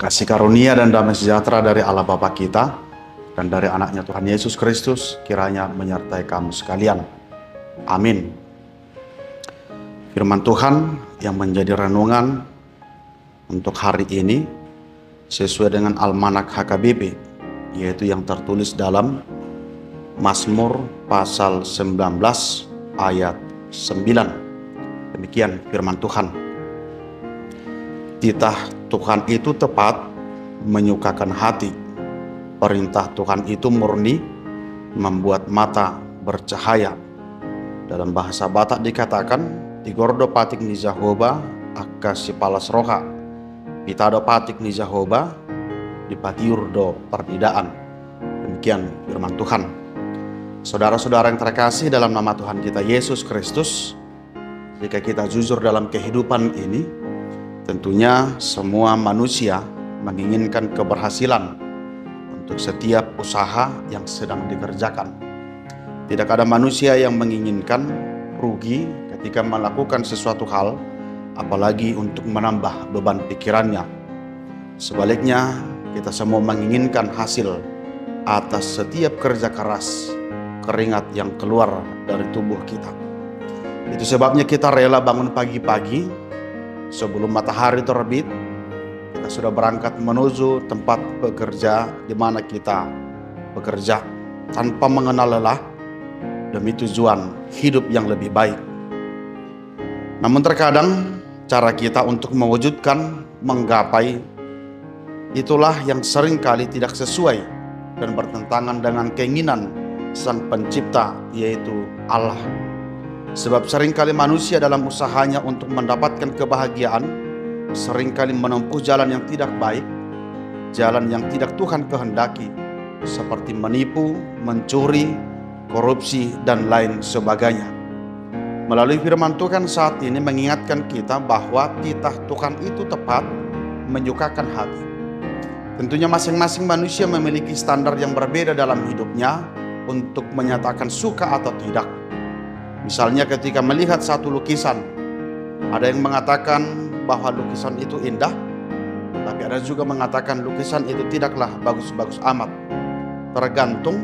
Kasih karunia dan damai sejahtera dari Allah Bapa kita dan dari anaknya Tuhan Yesus Kristus kiranya menyertai kamu sekalian. Amin. Firman Tuhan yang menjadi renungan untuk hari ini sesuai dengan Almanak HKBP, yaitu yang tertulis dalam Mazmur pasal 19 ayat 9. Demikian firman Tuhan. Titah Tuhan itu tepat, menyukakan hati. Perintah Tuhan itu murni, membuat mata bercahaya. Dalam bahasa Batak dikatakan, Tigordo patik ni Jehovah, akasi palas roha. Pitado patik ni Jehovah, dipatiurdo perdidaan. Demikian firman Tuhan. Saudara-saudara yang terkasih dalam nama Tuhan kita Yesus Kristus, jika kita jujur dalam kehidupan ini, tentunya semua manusia menginginkan keberhasilan untuk setiap usaha yang sedang dikerjakan. Tidak ada manusia yang menginginkan rugi ketika melakukan sesuatu hal, apalagi untuk menambah beban pikirannya. Sebaliknya, kita semua menginginkan hasil atas setiap kerja keras, keringat yang keluar dari tubuh kita. Itu sebabnya kita rela bangun pagi-pagi sebelum matahari terbit. Kita sudah berangkat menuju tempat bekerja di mana kita bekerja tanpa mengenal lelah demi tujuan hidup yang lebih baik. Namun terkadang cara kita untuk mewujudkan, menggapai itulah yang seringkali tidak sesuai dan bertentangan dengan keinginan Sang Pencipta, yaitu Allah. Sebab seringkali manusia dalam usahanya untuk mendapatkan kebahagiaan seringkali menempuh jalan yang tidak baik, jalan yang tidak Tuhan kehendaki, seperti menipu, mencuri, korupsi, dan lain sebagainya. Melalui firman Tuhan saat ini mengingatkan kita bahwa titah Tuhan itu tepat, menyukakan hati. Tentunya masing-masing manusia memiliki standar yang berbeda dalam hidupnya untuk menyatakan suka atau tidak. Misalnya ketika melihat satu lukisan, ada yang mengatakan bahwa lukisan itu indah, tapi ada juga mengatakan lukisan itu tidaklah bagus-bagus amat. Tergantung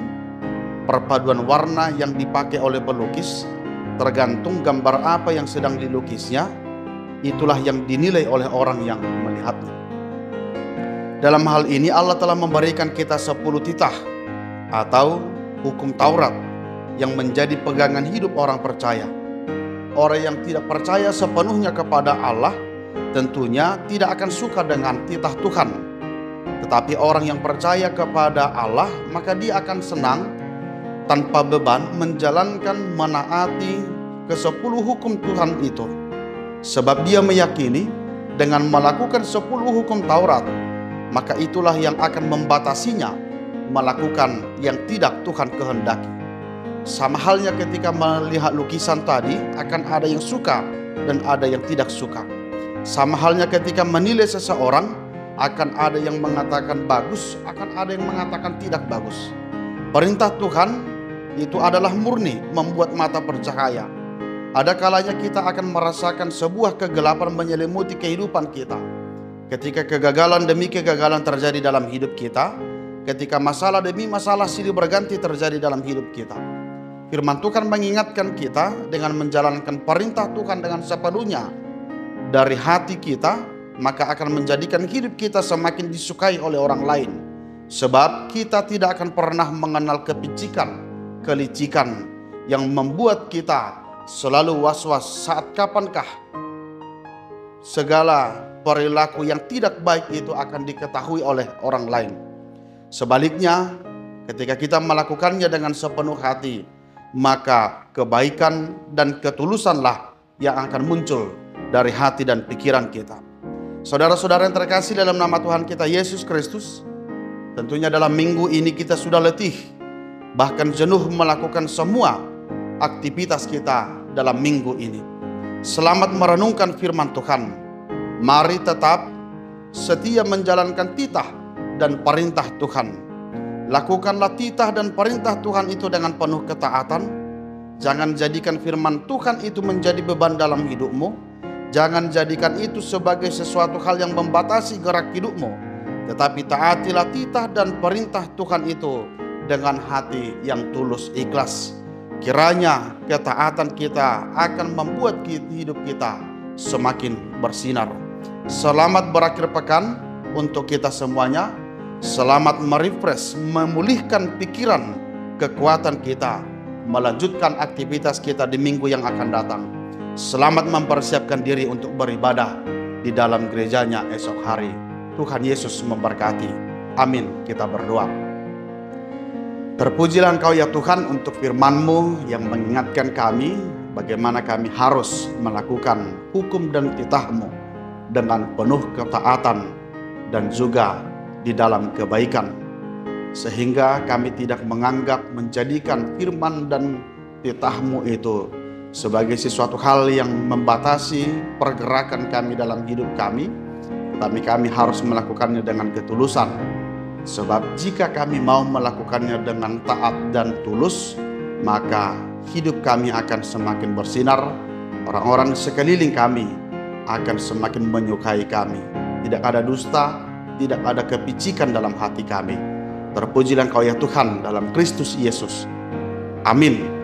perpaduan warna yang dipakai oleh pelukis, tergantung gambar apa yang sedang dilukisnya, itulah yang dinilai oleh orang yang melihatnya. Dalam hal ini Allah telah memberikan kita 10 titah atau hukum Taurat yang menjadi pegangan hidup orang percaya. Orang yang tidak percaya sepenuhnya kepada Allah tentunya tidak akan suka dengan titah Tuhan. Tetapi orang yang percaya kepada Allah, maka dia akan senang tanpa beban menjalankan, menaati ke-10 hukum Tuhan itu. Sebab dia meyakini dengan melakukan 10 hukum Taurat, maka itulah yang akan membatasinya melakukan yang tidak Tuhan kehendaki. Sama halnya ketika melihat lukisan tadi, akan ada yang suka dan ada yang tidak suka. Sama halnya ketika menilai seseorang, akan ada yang mengatakan bagus, akan ada yang mengatakan tidak bagus. Perintah Tuhan itu adalah murni, membuat mata bercahaya. Ada kalanya kita akan merasakan sebuah kegelapan menyelimuti kehidupan kita. Ketika kegagalan demi kegagalan terjadi dalam hidup kita, ketika masalah demi masalah silih berganti terjadi dalam hidup kita. Firman Tuhan mengingatkan kita dengan menjalankan perintah Tuhan dengan sepenuhnya dari hati kita, maka akan menjadikan hidup kita semakin disukai oleh orang lain. Sebab kita tidak akan pernah mengenal kepicikan, kelicikan yang membuat kita selalu was-was saat kapankah segala perilaku yang tidak baik itu akan diketahui oleh orang lain. Sebaliknya, ketika kita melakukannya dengan sepenuh hati, maka kebaikan dan ketulusanlah yang akan muncul dari hati dan pikiran kita. Saudara-saudara yang terkasih dalam nama Tuhan kita Yesus Kristus, tentunya dalam minggu ini kita sudah letih, bahkan jenuh melakukan semua aktivitas kita dalam minggu ini. Selamat merenungkan firman Tuhan. Mari tetap setia menjalankan titah dan perintah Tuhan. Lakukanlah titah dan perintah Tuhan itu dengan penuh ketaatan. Jangan jadikan firman Tuhan itu menjadi beban dalam hidupmu. Jangan jadikan itu sebagai sesuatu hal yang membatasi gerak hidupmu. Tetapi taatilah titah dan perintah Tuhan itu dengan hati yang tulus ikhlas. Kiranya ketaatan kita akan membuat hidup kita semakin bersinar. Selamat berakhir pekan untuk kita semuanya. Selamat merefresh, memulihkan pikiran, kekuatan kita, melanjutkan aktivitas kita di minggu yang akan datang. Selamat mempersiapkan diri untuk beribadah di dalam gerejanya esok hari. Tuhan Yesus memberkati. Amin. Kita berdoa. Terpujilah Engkau ya Tuhan untuk firman-Mu yang mengingatkan kami bagaimana kami harus melakukan hukum dan titah-Mu dengan penuh ketaatan dan juga di dalam kebaikan, sehingga kami tidak menganggap menjadikan firman dan titah-Mu itu sebagai sesuatu hal yang membatasi pergerakan kami dalam hidup kami, tapi kami harus melakukannya dengan ketulusan. Sebab jika kami mau melakukannya dengan taat dan tulus, maka hidup kami akan semakin bersinar. Orang-orang sekeliling kami akan semakin menyukai kami. Tidak ada dusta, tidak ada kepicikan dalam hati kami. Terpujilah Engkau ya Tuhan dalam Kristus Yesus. Amin.